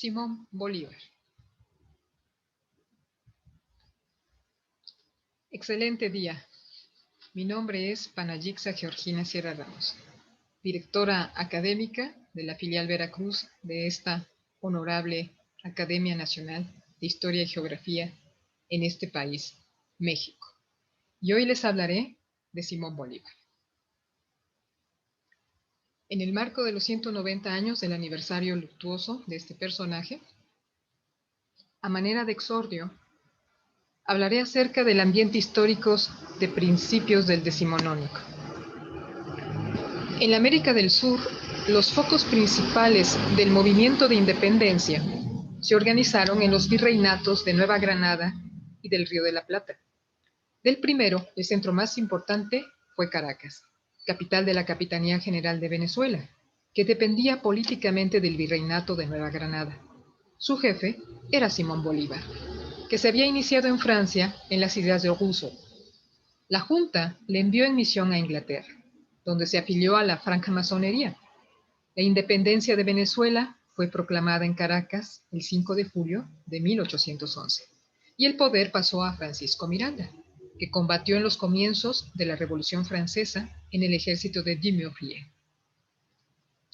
Simón Bolívar. Excelente día. Mi nombre es Panayixa Georgina Sierra Ramos, directora académica de la filial Veracruz de esta honorable Academia Nacional de Historia y Geografía en este país, México. Y hoy les hablaré de Simón Bolívar. En el marco de los 190 años del aniversario luctuoso de este personaje, a manera de exordio, hablaré acerca del ambiente histórico de principios del decimonónico. En la América del Sur, los focos principales del movimiento de independencia se organizaron en los virreinatos de Nueva Granada y del Río de la Plata. Del primero, el centro más importante fue Caracas, capital de la Capitanía General de Venezuela, que dependía políticamente del virreinato de Nueva Granada. Su jefe era Simón Bolívar, que se había iniciado en Francia en las ideas de Rousseau. La Junta le envió en misión a Inglaterra, donde se afilió a la francmasonería. La independencia de Venezuela fue proclamada en Caracas el 5 de julio de 1811, y el poder pasó a Francisco Miranda, que combatió en los comienzos de la Revolución Francesa en el ejército de Dumouriez.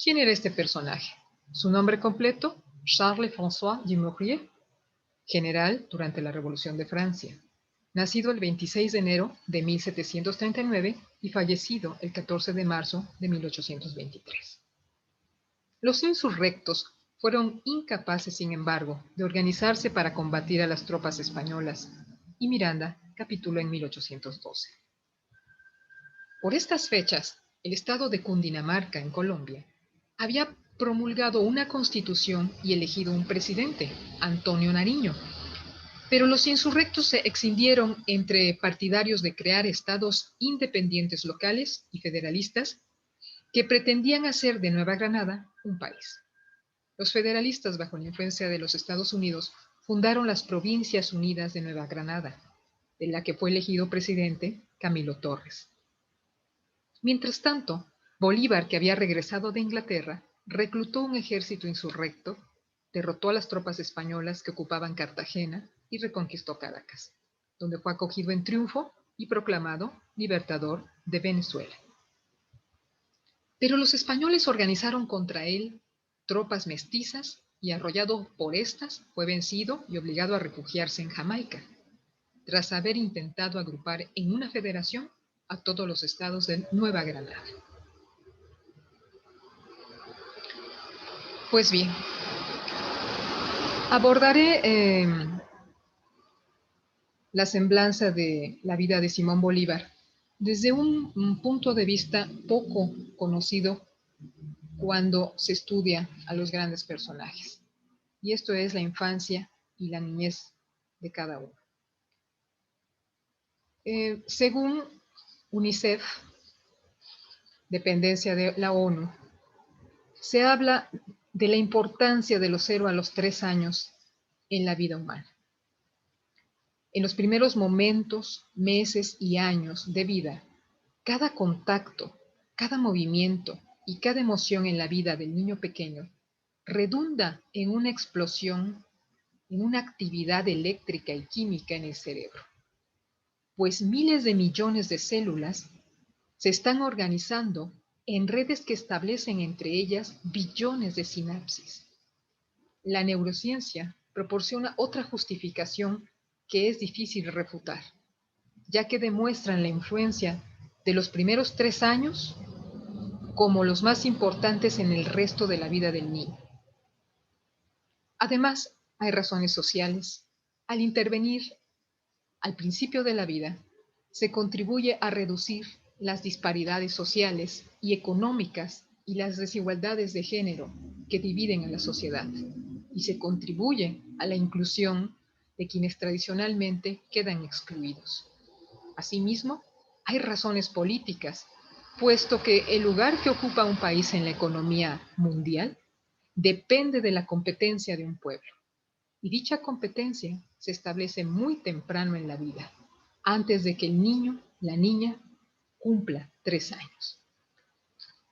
¿Quién era este personaje? Su nombre completo, Charles-François Dumouriez, general durante la Revolución de Francia, nacido el 26 de enero de 1739 y fallecido el 14 de marzo de 1823. Los insurrectos fueron incapaces, sin embargo, de organizarse para combatir a las tropas españolas, y Miranda capituló en 1812. Por estas fechas, el estado de Cundinamarca, en Colombia, había promulgado una constitución y elegido un presidente, Antonio Nariño. Pero los insurrectos se extendieron entre partidarios de crear estados independientes locales y federalistas que pretendían hacer de Nueva Granada un país. Los federalistas, bajo la influencia de los Estados Unidos, fundaron las Provincias Unidas de Nueva Granada, de la que fue elegido presidente Camilo Torres. Mientras tanto, Bolívar, que había regresado de Inglaterra, reclutó un ejército insurrecto, derrotó a las tropas españolas que ocupaban Cartagena y reconquistó Caracas, donde fue acogido en triunfo y proclamado libertador de Venezuela. Pero los españoles organizaron contra él tropas mestizas y, arrollado por estas, fue vencido y obligado a refugiarse en Jamaica, tras haber intentado agrupar en una federación a todos los estados de Nueva Granada. Pues bien, abordaré la semblanza de la vida de Simón Bolívar desde un punto de vista poco conocido cuando se estudia a los grandes personajes. Y esto es la infancia y la niñez de cada uno. Según UNICEF, dependencia de la ONU, se habla de la importancia de los 0 a los 3 años en la vida humana. En los primeros momentos, meses y años de vida, cada contacto, cada movimiento y cada emoción en la vida del niño pequeño redunda en una explosión, en una actividad eléctrica y química en el cerebro, pues miles de millones de células se están organizando en redes que establecen entre ellas billones de sinapsis. La neurociencia proporciona otra justificación que es difícil refutar, ya que demuestran la influencia de los primeros 3 años como los más importantes en el resto de la vida del niño. Además, hay razones sociales. Al intervenir al principio de la vida, se contribuye a reducir las disparidades sociales y económicas y las desigualdades de género que dividen a la sociedad, y se contribuye a la inclusión de quienes tradicionalmente quedan excluidos. Asimismo, hay razones políticas, puesto que el lugar que ocupa un país en la economía mundial depende de la competencia de un pueblo, y dicha competencia se establece muy temprano en la vida, antes de que el niño, la niña, cumpla 3 años.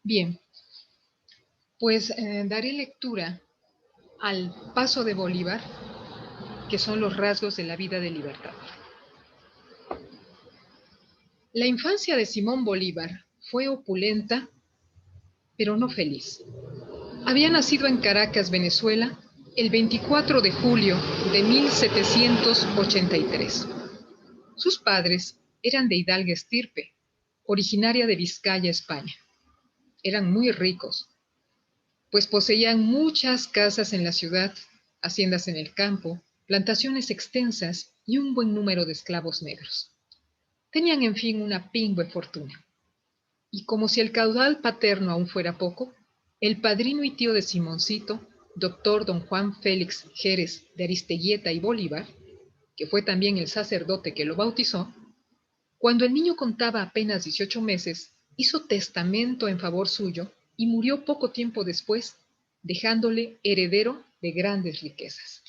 Bien, pues daré lectura al paso de Bolívar, que son los rasgos de la vida del libertador. La infancia de Simón Bolívar fue opulenta, pero no feliz. Había nacido en Caracas, Venezuela, el 24 de julio de 1783. Sus padres eran de hidalga estirpe, originaria de Vizcaya, España. Eran muy ricos, pues poseían muchas casas en la ciudad, haciendas en el campo, plantaciones extensas y un buen número de esclavos negros. Tenían, en fin, una pingüe fortuna. Y como si el caudal paterno aún fuera poco, el padrino y tío de Simoncito, doctor don Juan Félix Jerez de Aristeguieta y Bolívar, que fue también el sacerdote que lo bautizó, cuando el niño contaba apenas 18 meses, hizo testamento en favor suyo y murió poco tiempo después, dejándole heredero de grandes riquezas.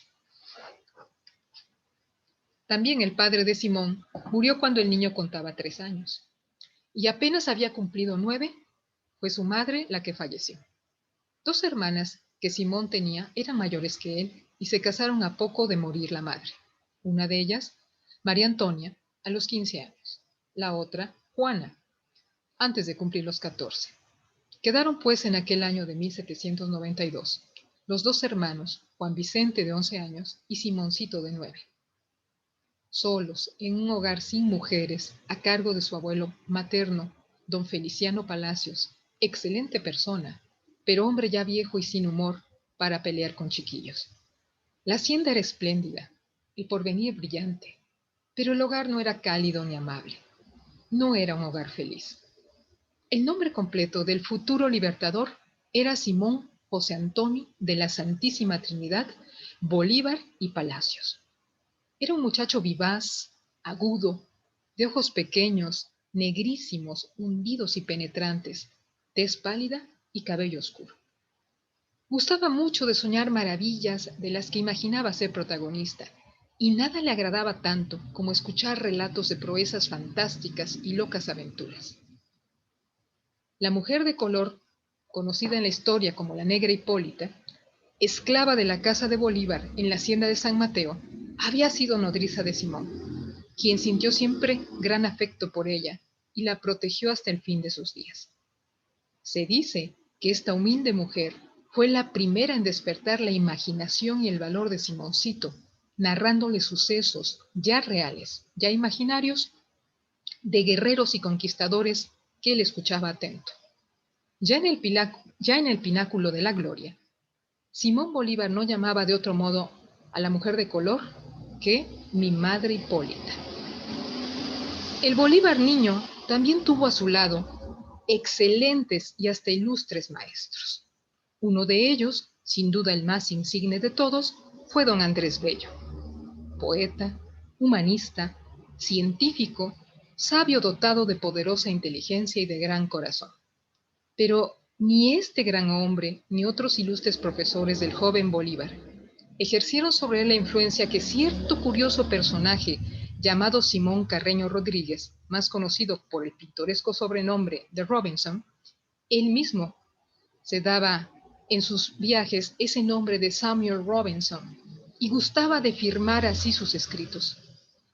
También el padre de Simón murió cuando el niño contaba 3 años, y apenas había cumplido 9, fue su madre la que falleció. 2 hermanas que Simón tenía eran mayores que él y se casaron a poco de morir la madre. Una de ellas, María Antonia, a los 15 años. La otra, Juana, antes de cumplir los 14. Quedaron pues en aquel año de 1792 los 2 hermanos, Juan Vicente de 11 años y Simoncito de 9. Solos, en un hogar sin mujeres, a cargo de su abuelo materno, don Feliciano Palacios, excelente persona, pero hombre ya viejo y sin humor para pelear con chiquillos. La hacienda era espléndida, el porvenir brillante, pero el hogar no era cálido ni amable. No era un hogar feliz. El nombre completo del futuro libertador era Simón José Antonio de la Santísima Trinidad, Bolívar y Palacios. Era un muchacho vivaz, agudo, de ojos pequeños, negrísimos, hundidos y penetrantes, tez pálida y cabello oscuro. Gustaba mucho de soñar maravillas de las que imaginaba ser protagonista, y nada le agradaba tanto como escuchar relatos de proezas fantásticas y locas aventuras. La mujer de color, conocida en la historia como la Negra Hipólita, esclava de la casa de Bolívar en la hacienda de San Mateo, había sido nodriza de Simón, quien sintió siempre gran afecto por ella y la protegió hasta el fin de sus días. Se dice que esta humilde mujer fue la primera en despertar la imaginación y el valor de Simoncito, narrándole sucesos ya reales, ya imaginarios, de guerreros y conquistadores que él escuchaba atento. Ya en el pináculo de la gloria, Simón Bolívar no llamaba de otro modo a la mujer de color que mi madre Hipólita. El Bolívar niño también tuvo a su lado excelentes y hasta ilustres maestros. Uno de ellos, sin duda el más insigne de todos, fue don Andrés Bello, poeta, humanista, científico, sabio dotado de poderosa inteligencia y de gran corazón. Pero ni este gran hombre ni otros ilustres profesores del joven Bolívar ejercieron sobre él la influencia que cierto curioso personaje llamado Simón Carreño Rodríguez, más conocido por el pintoresco sobrenombre de Robinson, él mismo se daba en sus viajes ese nombre de Samuel Robinson y gustaba de firmar así sus escritos.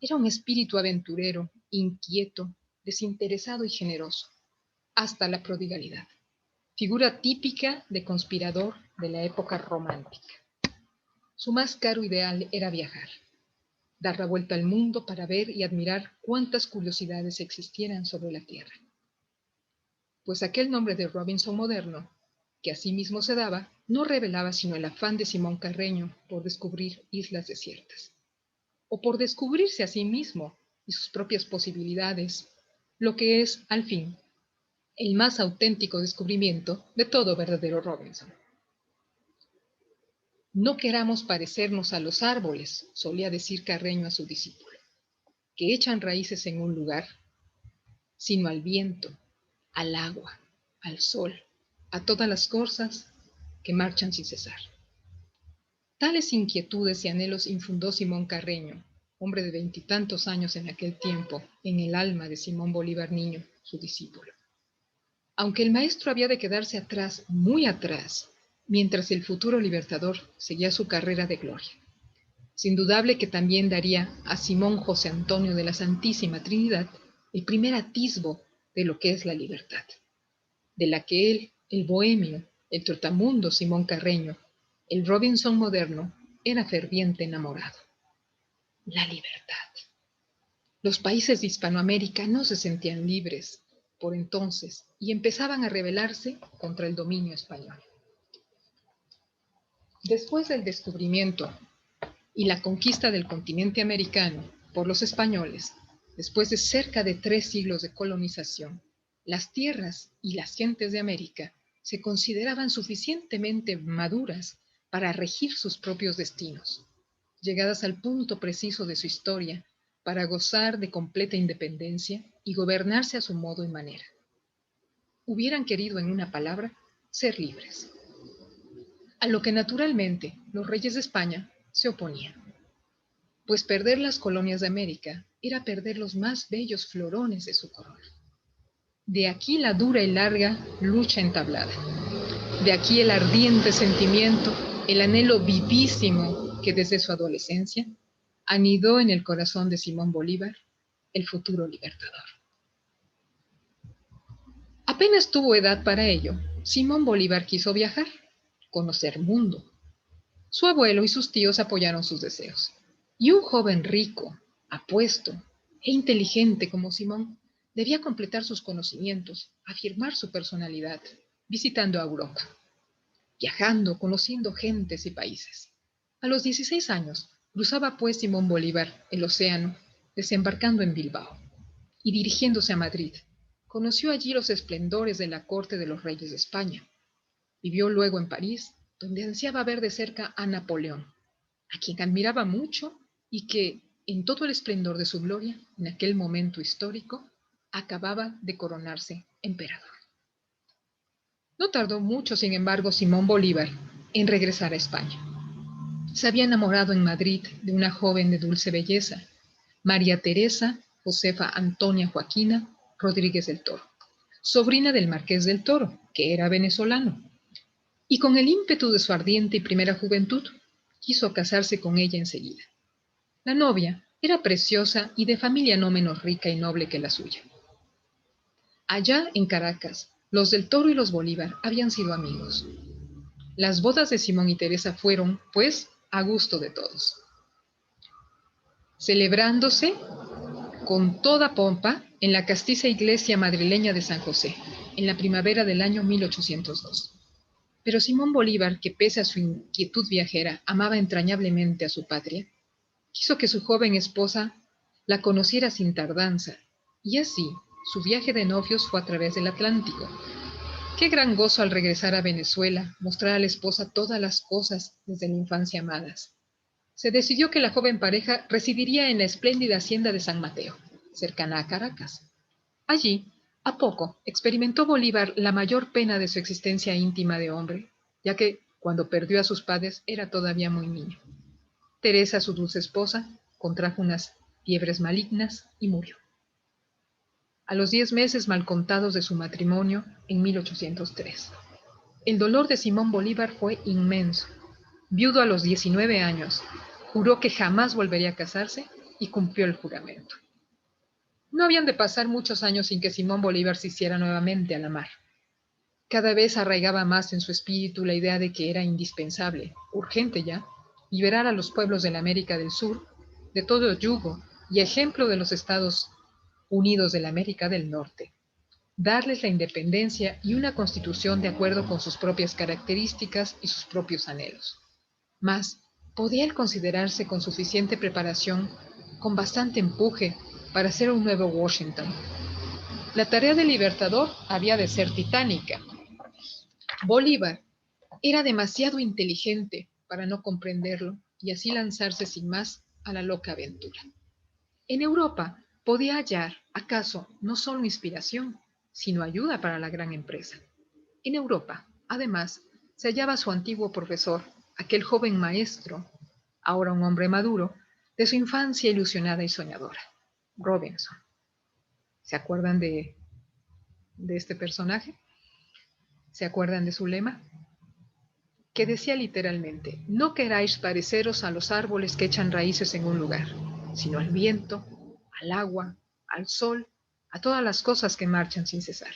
Era un espíritu aventurero, inquieto, desinteresado y generoso, hasta la prodigalidad. Figura típica de conspirador de la época romántica. Su más caro ideal era viajar, dar la vuelta al mundo para ver y admirar cuántas curiosidades existieran sobre la Tierra. Pues aquel nombre de Robinson moderno, que asimismo se daba, no revelaba sino el afán de Simón Carreño por descubrir islas desiertas, o por descubrirse a sí mismo y sus propias posibilidades, lo que es, al fin, el más auténtico descubrimiento de todo verdadero Robinson. No queramos parecernos a los árboles, solía decir Carreño a su discípulo, que echan raíces en un lugar, sino al viento, al agua, al sol, a todas las cosas que marchan sin cesar. Tales inquietudes y anhelos infundó Simón Carreño, hombre de 20 y tantos años en aquel tiempo, en el alma de Simón Bolívar niño, su discípulo. Aunque el maestro había de quedarse atrás, muy atrás, mientras el futuro libertador seguía su carrera de gloria. Es indudable que también daría a Simón José Antonio de la Santísima Trinidad el primer atisbo de lo que es la libertad, de la que él, el bohemio, el trotamundo Simón Carreño, el Robinson moderno, era ferviente enamorado. La libertad. Los países de Hispanoamérica no se sentían libres por entonces y empezaban a rebelarse contra el dominio español. Después del descubrimiento y la conquista del continente americano por los españoles, después de cerca de 3 siglos de colonización, las tierras y las gentes de América se consideraban suficientemente maduras para regir sus propios destinos, llegadas al punto preciso de su historia para gozar de completa independencia y gobernarse a su modo y manera. Hubieran querido, en una palabra, ser libres. A lo que naturalmente los reyes de España se oponían, pues perder las colonias de América era perder los más bellos florones de su corona. De aquí la dura y larga lucha entablada. De aquí el ardiente sentimiento, el anhelo vivísimo que desde su adolescencia anidó en el corazón de Simón Bolívar, el futuro libertador. Apenas tuvo edad para ello, Simón Bolívar quiso viajar, conocer mundo. Su abuelo y sus tíos apoyaron sus deseos. Y un joven rico, apuesto e inteligente como Simón debía completar sus conocimientos, afirmar su personalidad, visitando a Europa, viajando, conociendo gentes y países. A los 16 años, cruzaba pues Simón Bolívar el océano, desembarcando en Bilbao y dirigiéndose a Madrid. Conoció allí los esplendores de la corte de los reyes de España. Vivió luego en París, donde ansiaba ver de cerca a Napoleón, a quien admiraba mucho y que, en todo el esplendor de su gloria, en aquel momento histórico, acababa de coronarse emperador. No tardó mucho, sin embargo, Simón Bolívar en regresar a España. Se había enamorado en Madrid de una joven de dulce belleza, María Teresa Josefa Antonia Joaquina Rodríguez del Toro, sobrina del Marqués del Toro, que era venezolano, y con el ímpetu de su ardiente y primera juventud, quiso casarse con ella enseguida. La novia era preciosa y de familia no menos rica y noble que la suya. Allá en Caracas, los del Toro y los Bolívar habían sido amigos. Las bodas de Simón y Teresa fueron, pues, a gusto de todos, celebrándose con toda pompa en la castiza iglesia madrileña de San José, en la primavera del año 1802. Pero Simón Bolívar, que pese a su inquietud viajera, amaba entrañablemente a su patria, quiso que su joven esposa la conociera sin tardanza, y así su viaje de novios fue a través del Atlántico. Qué gran gozo al regresar a Venezuela, mostrar a la esposa todas las cosas desde la infancia amadas. Se decidió que la joven pareja residiría en la espléndida hacienda de San Mateo, cercana a Caracas. Allí, a poco, experimentó Bolívar la mayor pena de su existencia íntima de hombre, ya que, cuando perdió a sus padres, era todavía muy niño. Teresa, su dulce esposa, contrajo unas fiebres malignas y murió. A los 10 meses mal contados de su matrimonio, en 1803. El dolor de Simón Bolívar fue inmenso. Viudo a los 19 años, juró que jamás volvería a casarse y cumplió el juramento. No habían de pasar muchos años sin que Simón Bolívar se hiciera nuevamente a la mar. Cada vez arraigaba más en su espíritu la idea de que era indispensable, urgente ya, liberar a los pueblos de la América del Sur de todo yugo y ejemplo de los Estados Unidos de la América del Norte, darles la independencia y una constitución de acuerdo con sus propias características y sus propios anhelos. Mas, ¿podía él considerarse con suficiente preparación, con bastante empuje, para ser un nuevo Washington? La tarea del libertador había de ser titánica. Bolívar era demasiado inteligente para no comprenderlo y así lanzarse sin más a la loca aventura. En Europa podía hallar, acaso, no solo inspiración, sino ayuda para la gran empresa. En Europa, además, se hallaba su antiguo profesor, aquel joven maestro, ahora un hombre maduro, de su infancia ilusionada y soñadora, Robinson. ¿Se acuerdan de este personaje? ¿Se acuerdan de su lema? que decía literalmente: no queráis pareceros a los árboles que echan raíces en un lugar, sino al viento, al agua, al sol, a todas las cosas que marchan sin cesar.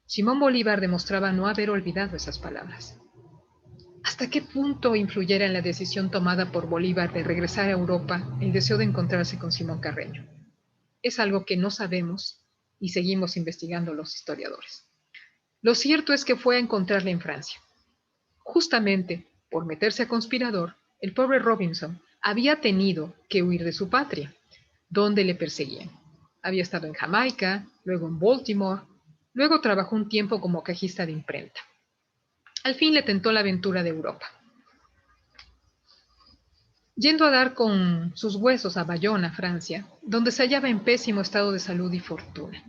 Simón Bolívar demostraba no haber olvidado esas palabras. ¿Hasta qué punto influyera en la decisión tomada por Bolívar de regresar a Europa el deseo de encontrarse con Simón Carreño? Es algo que no sabemos y seguimos investigando los historiadores. Lo cierto es que fue a encontrarle en Francia. Justamente por meterse a conspirador, el pobre Robinson había tenido que huir de su patria, donde le perseguían. Había estado en Jamaica, luego en Baltimore, luego trabajó un tiempo como cajista de imprenta. Al fin le tentó la aventura de Europa. Yendo a dar con sus huesos a Bayona, Francia, donde se hallaba en pésimo estado de salud y fortuna,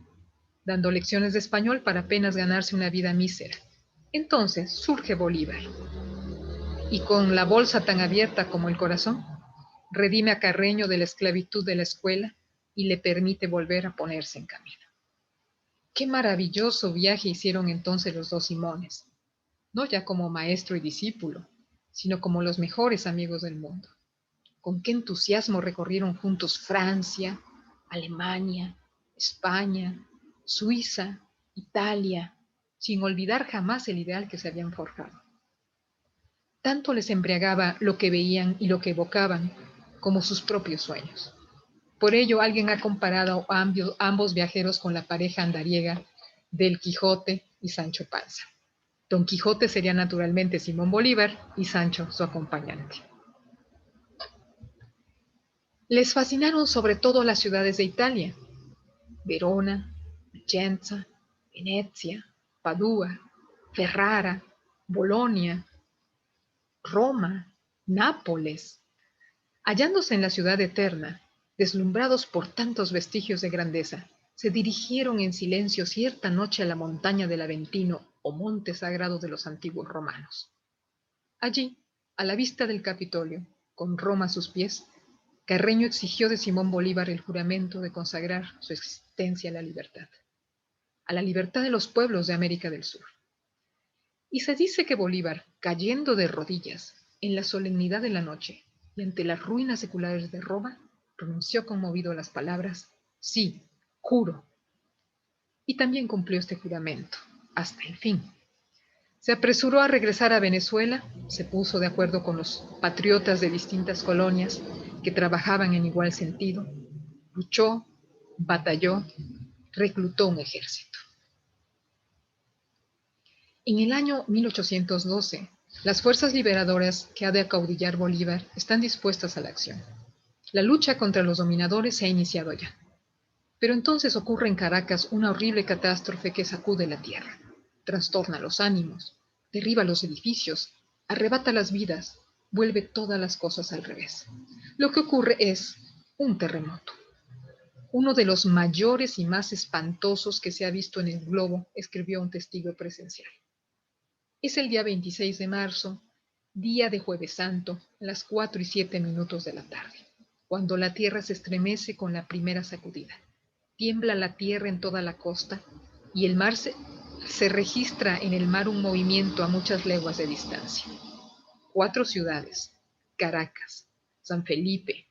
dando lecciones de español para apenas ganarse una vida mísera. Entonces surge Bolívar, y con la bolsa tan abierta como el corazón, redime a Carreño de la esclavitud de la escuela y le permite volver a ponerse en camino. Qué maravilloso viaje hicieron entonces los dos Simones, no ya como maestro y discípulo, sino como los mejores amigos del mundo. Con qué entusiasmo recorrieron juntos Francia, Alemania, España, Suiza, Italia, sin olvidar jamás el ideal que se habían forjado. Tanto les embriagaba lo que veían y lo que evocaban, como sus propios sueños. Por ello, alguien ha comparado a ambos viajeros con la pareja andariega del Quijote y Sancho Panza. Don Quijote sería naturalmente Simón Bolívar y Sancho su acompañante. Les fascinaron sobre todo las ciudades de Italia: Verona, Vicenza, Venecia, Padua, Ferrara, Bolonia, Roma, Nápoles. Hallándose en la ciudad eterna, deslumbrados por tantos vestigios de grandeza, se dirigieron en silencio cierta noche a la montaña del Aventino o monte sagrado de los antiguos romanos. Allí, a la vista del Capitolio, con Roma a sus pies, Carreño exigió de Simón Bolívar el juramento de consagrar su existencia a la libertad de los pueblos de América del Sur. Y se dice que Bolívar, cayendo de rodillas en la solemnidad de la noche y ante las ruinas seculares de Roma, pronunció conmovido las palabras: sí, juro. Y también cumplió este juramento, hasta el fin. Se apresuró a regresar a Venezuela, se puso de acuerdo con los patriotas de distintas colonias que trabajaban en igual sentido, luchó, batalló, reclutó un ejército. En el año 1812, las fuerzas liberadoras que ha de acaudillar Bolívar están dispuestas a la acción. La lucha contra los dominadores se ha iniciado ya. Pero entonces ocurre en Caracas una horrible catástrofe que sacude la tierra, trastorna los ánimos, derriba los edificios, arrebata las vidas, vuelve todas las cosas al revés. Lo que ocurre es un terremoto. Uno de los mayores y más espantosos que se ha visto en el globo, escribió un testigo presencial. Es el día 26 de marzo, día de Jueves Santo, a las 4:07 de la tarde, cuando la tierra se estremece con la primera sacudida. Tiembla la tierra en toda la costa y el mar se registra en el mar un movimiento a muchas leguas de distancia. 4 ciudades, Caracas, San Felipe,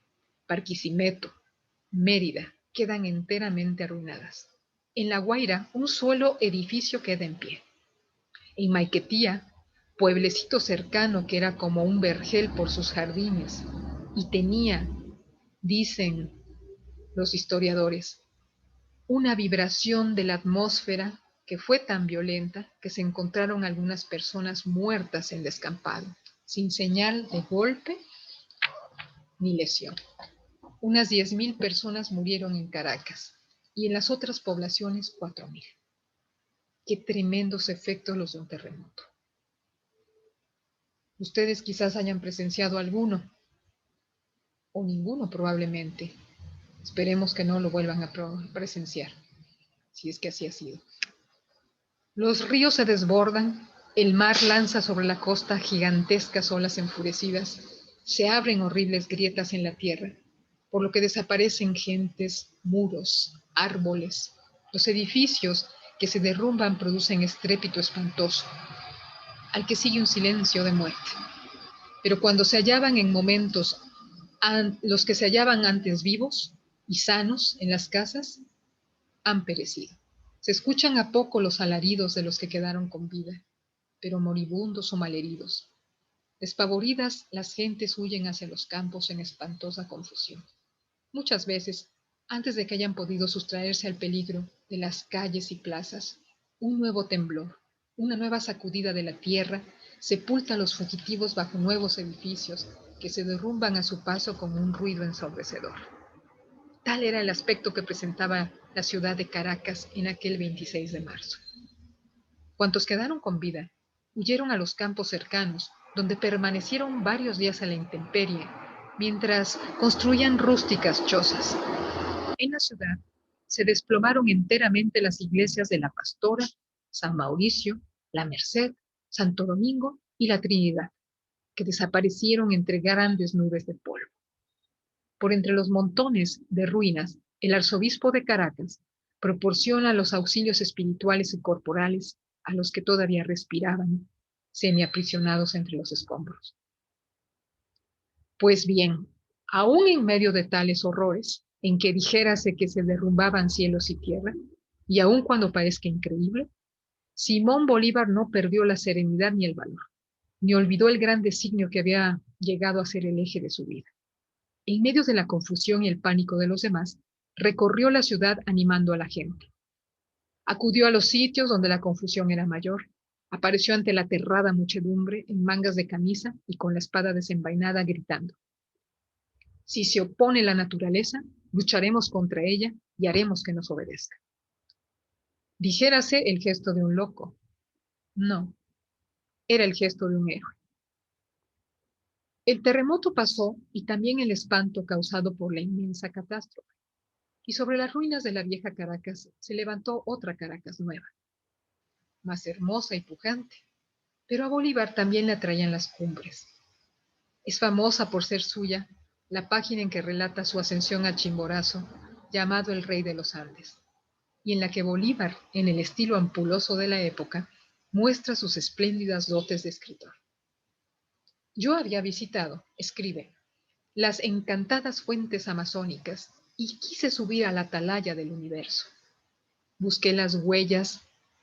Barquisimeto, Mérida, quedan enteramente arruinadas. En La Guaira, un solo edificio queda en pie. En Maiquetía, pueblecito cercano que era como un vergel por sus jardines y tenía, dicen los historiadores, una vibración de la atmósfera que fue tan violenta que se encontraron algunas personas muertas en descampado, sin señal de golpe ni lesión. Unas 10.000 personas murieron en Caracas y en las otras poblaciones 4.000. Qué tremendos efectos los de un terremoto. Ustedes quizás hayan presenciado alguno, o ninguno probablemente. Esperemos que no lo vuelvan a presenciar, si es que así ha sido. Los ríos se desbordan, el mar lanza sobre la costa gigantescas olas enfurecidas, se abren horribles grietas en la tierra, por lo que desaparecen gentes, muros, árboles. Los edificios que se derrumban producen estrépito espantoso. al que sigue un silencio de muerte. Pero cuando se hallaban en momentos, los que se hallaban antes vivos y sanos en las casas, han perecido. Se escuchan a poco los alaridos de los que quedaron con vida, pero moribundos o malheridos. Despavoridas, las gentes huyen hacia los campos en espantosa confusión. Muchas veces, antes de que hayan podido sustraerse al peligro de las calles y plazas, un nuevo temblor, una nueva sacudida de la tierra, sepulta a los fugitivos bajo nuevos edificios que se derrumban a su paso con un ruido ensordecedor. Tal era el aspecto que presentaba la ciudad de Caracas en aquel 26 de marzo. Cuantos quedaron con vida, huyeron a los campos cercanos, donde permanecieron varios días a la intemperie, mientras construían rústicas chozas. En la ciudad se desplomaron enteramente las iglesias de La Pastora, San Mauricio, La Merced, Santo Domingo y la Trinidad, que desaparecieron entre grandes nubes de polvo. Por entre los montones de ruinas, el arzobispo de Caracas proporciona los auxilios espirituales y corporales a los que todavía respiraban, semiaprisionados entre los escombros. Pues bien, aún en medio de tales horrores, en que dijérase que se derrumbaban cielos y tierra, y aun cuando parezca increíble, Simón Bolívar no perdió la serenidad ni el valor, ni olvidó el gran designio que había llegado a ser el eje de su vida. En medio de la confusión y el pánico de los demás, recorrió la ciudad animando a la gente. Acudió a los sitios donde la confusión era mayor. Apareció ante la aterrada muchedumbre en mangas de camisa y con la espada desenvainada, gritando: si se opone la naturaleza, lucharemos contra ella y haremos que nos obedezca. Dijérase el gesto de un loco. No, era el gesto de un héroe. El terremoto pasó y también el espanto causado por la inmensa catástrofe. Y sobre las ruinas de la vieja Caracas se levantó otra Caracas nueva, más hermosa y pujante, pero a Bolívar también le atraían las cumbres. Es famosa por ser suya la página en que relata su ascensión a Chimborazo, llamado el Rey de los Andes, y en la que Bolívar, en el estilo ampuloso de la época, muestra sus espléndidas dotes de escritor. Yo había visitado, escribe, las encantadas fuentes amazónicas y quise subir a la atalaya del universo. Busqué las huellas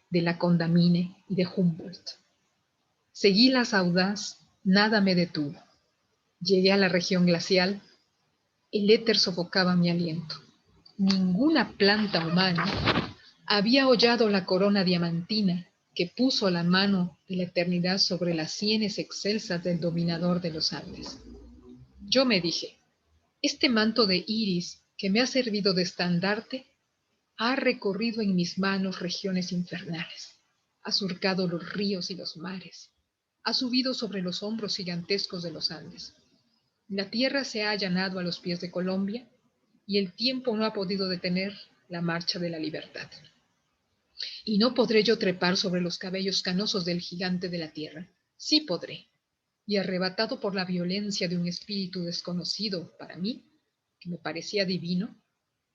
de la Condamine y de Humboldt. Seguí las audaz, nada me detuvo. Llegué a la región glacial, el éter sofocaba mi aliento. Ninguna planta humana había hollado la corona diamantina que puso la mano de la eternidad sobre las sienes excelsas del dominador de los Andes. Yo me dije, este manto de iris que me ha servido de estandarte ha recorrido en mis manos regiones infernales, ha surcado los ríos y los mares, ha subido sobre los hombros gigantescos de los Andes. La tierra se ha allanado a los pies de Colombia y el tiempo no ha podido detener la marcha de la libertad. Y no podré yo trepar sobre los cabellos canosos del gigante de la tierra. Sí podré. Y arrebatado por la violencia de un espíritu desconocido para mí, que me parecía divino,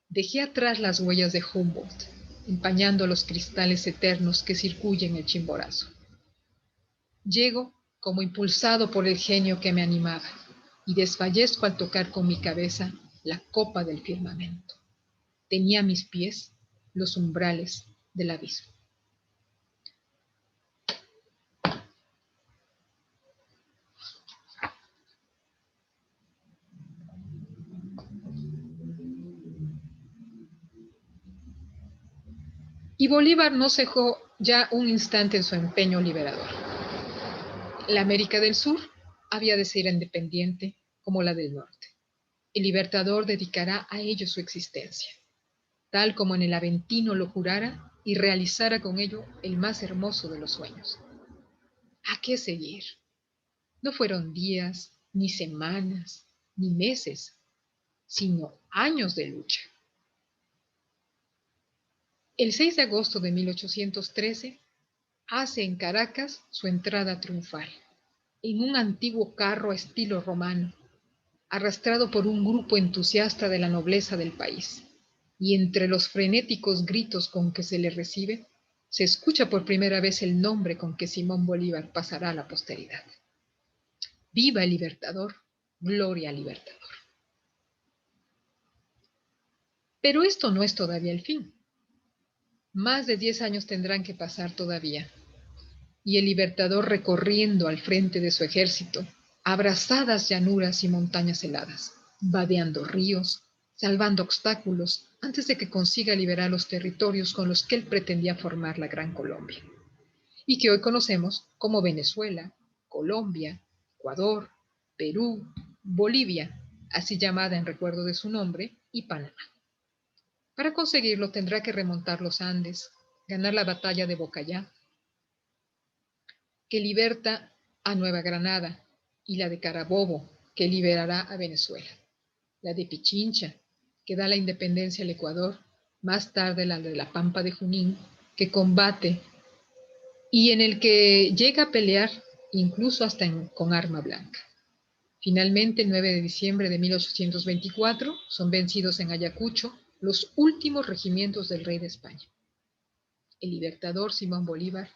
dejé atrás las huellas de Humboldt, empañando los cristales eternos que circuyen el Chimborazo. Llego como impulsado por el genio que me animaba y desfallezco al tocar con mi cabeza la copa del firmamento. Tenía a mis pies los umbrales del abismo. Y Bolívar no cejó ya un instante en su empeño liberador. La América del Sur había de ser independiente como la del Norte. El libertador dedicará a ello su existencia, tal como en el Aventino lo jurara y realizara con ello el más hermoso de los sueños. ¿A qué seguir? No fueron días, ni semanas, ni meses, sino años de lucha. El 6 de agosto de 1813 hace en Caracas su entrada triunfal, en un antiguo carro a estilo romano, arrastrado por un grupo entusiasta de la nobleza del país, y entre los frenéticos gritos con que se le recibe, se escucha por primera vez el nombre con que Simón Bolívar pasará a la posteridad. ¡Viva el Libertador! ¡Gloria al Libertador! Pero esto no es todavía el fin. Más de 10 años tendrán que pasar todavía, y el Libertador recorriendo al frente de su ejército abrazadas llanuras y montañas heladas, vadeando ríos, salvando obstáculos, antes de que consiga liberar los territorios con los que él pretendía formar la Gran Colombia, y que hoy conocemos como Venezuela, Colombia, Ecuador, Perú, Bolivia, así llamada en recuerdo de su nombre, y Panamá. Para conseguirlo tendrá que remontar los Andes, ganar la batalla de Bocayá, que liberta a Nueva Granada, y la de Carabobo, que liberará a Venezuela, la de Pichincha, que da la independencia al Ecuador, más tarde la de la Pampa de Junín, que combate y en el que llega a pelear incluso hasta con arma blanca. Finalmente, el 9 de diciembre de 1824, son vencidos en Ayacucho los últimos regimientos del rey de España. El libertador Simón Bolívar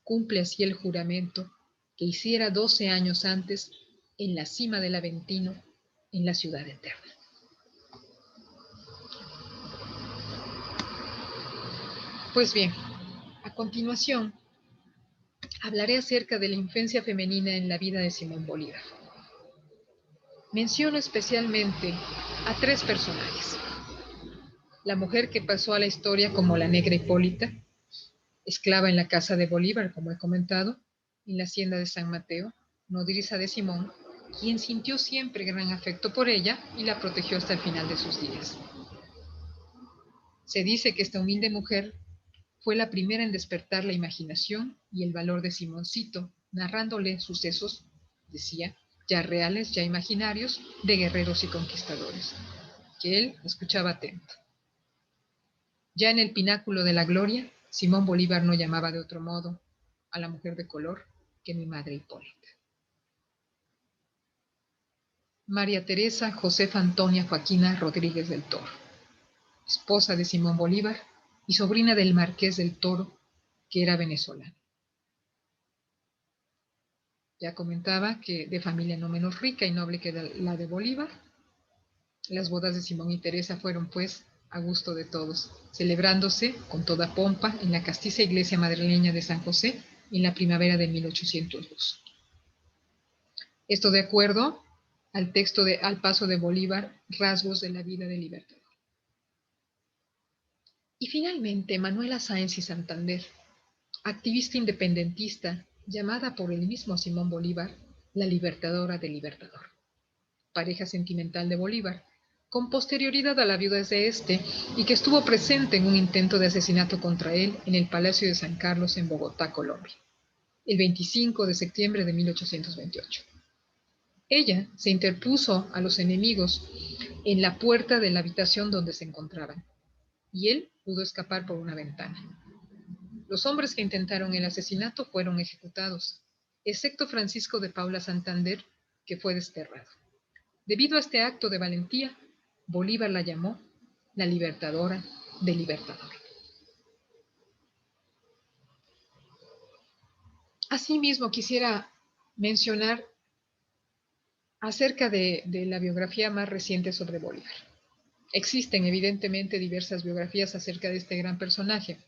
cumple así el juramento que hiciera 12 años antes en la cima del Aventino, en la ciudad eterna. Pues bien, a continuación hablaré acerca de la infancia femenina en la vida de Simón Bolívar. Menciono especialmente a 3 personajes. La mujer que pasó a la historia como la negra Hipólita, esclava en la casa de Bolívar, como he comentado, en la hacienda de San Mateo, nodriza de Simón, quien sintió siempre gran afecto por ella y la protegió hasta el final de sus días. Se dice que esta humilde mujer fue la primera en despertar la imaginación y el valor de Simoncito, narrándole sucesos, decía, ya reales, ya imaginarios, de guerreros y conquistadores, que él escuchaba atento. Ya en el pináculo de la gloria, Simón Bolívar no llamaba de otro modo a la mujer de color que mi madre Hipólita. María Teresa Josefa Antonia Joaquina Rodríguez del Toro, esposa de Simón Bolívar y sobrina del Marqués del Toro, que era venezolano. Ya comentaba que de familia no menos rica y noble que la de Bolívar. Las bodas de Simón y Teresa fueron, pues, a gusto de todos, celebrándose con toda pompa en la castiza iglesia madrileña de San José en la primavera de 1802. Esto de acuerdo al texto de Al paso de Bolívar, rasgos de la vida del Libertador. Y finalmente, Manuela Sáenz y Santander, activista independentista llamada por el mismo Simón Bolívar la Libertadora del Libertador, pareja sentimental de Bolívar, con posterioridad a la viuda de este y que estuvo presente en un intento de asesinato contra él en el Palacio de San Carlos en Bogotá, Colombia, el 25 de septiembre de 1828. Ella se interpuso a los enemigos en la puerta de la habitación donde se encontraban, y él pudo escapar por una ventana. Los hombres que intentaron el asesinato fueron ejecutados, excepto Francisco de Paula Santander, que fue desterrado. Debido a este acto de valentía, Bolívar la llamó la Libertadora del Libertador. Asimismo, quisiera mencionar acerca de la biografía más reciente sobre Bolívar. Existen evidentemente diversas biografías acerca de este gran personaje.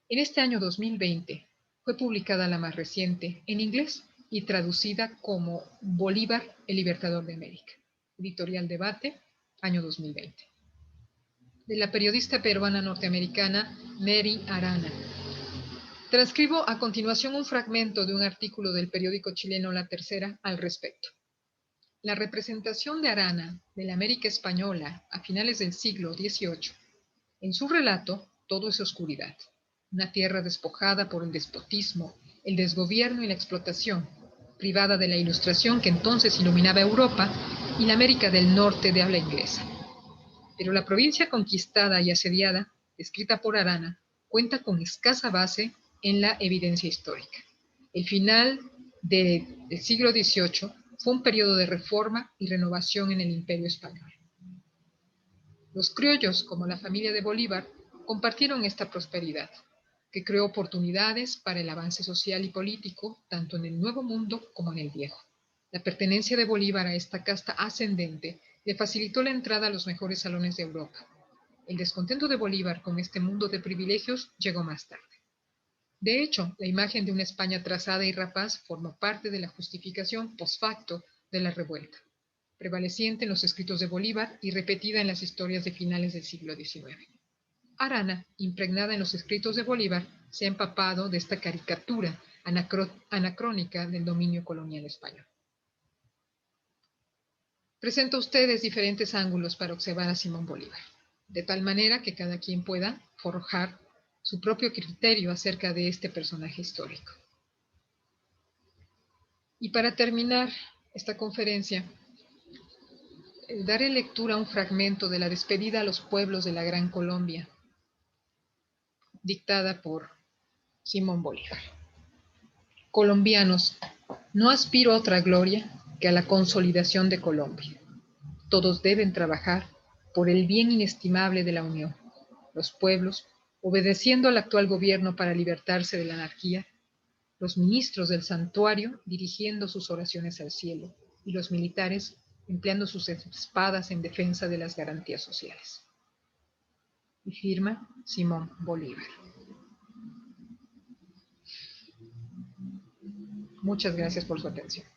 En este año 2020 fue publicada la más reciente en inglés y traducida como Bolívar, el Libertador de América. Editorial Debate, año 2020. De la periodista peruana norteamericana Mary Arana. Transcribo a continuación un fragmento de un artículo del periódico chileno La Tercera al respecto. La representación de Arana de la América española a finales del siglo XVIII. En su relato, todo es oscuridad. Una tierra despojada por el despotismo, el desgobierno y la explotación, privada de la ilustración que entonces iluminaba Europa y la América del Norte de habla inglesa. Pero la provincia conquistada y asediada, descrita por Arana, cuenta con escasa base en la evidencia histórica. El final del siglo XVIII fue un periodo de reforma y renovación en el Imperio Español. Los criollos, como la familia de Bolívar, compartieron esta prosperidad. que creó oportunidades para el avance social y político, tanto en el Nuevo Mundo como en el Viejo. La pertenencia de Bolívar a esta casta ascendente le facilitó la entrada a los mejores salones de Europa. El descontento de Bolívar con este mundo de privilegios llegó más tarde. De hecho, la imagen de una España trazada y rapaz formó parte de la justificación post facto de la revuelta, prevaleciente en los escritos de Bolívar y repetida en las historias de finales del siglo XIX. Arana, impregnada en los escritos de Bolívar, se ha empapado de esta caricatura anacrónica del dominio colonial español. Presento a ustedes diferentes ángulos para observar a Simón Bolívar, de tal manera que cada quien pueda forjar su propio criterio acerca de este personaje histórico. Y para terminar esta conferencia, daré lectura a un fragmento de la despedida a los pueblos de la Gran Colombia, dictada por Simón Bolívar. Colombianos, no aspiro a otra gloria que a la consolidación de Colombia. Todos deben trabajar por el bien inestimable de la unión. Los pueblos, obedeciendo al actual gobierno para libertarse de la anarquía, los ministros del santuario dirigiendo sus oraciones al cielo y los militares empleando sus espadas en defensa de las garantías sociales. Y firma Simón Bolívar. Muchas gracias por su atención.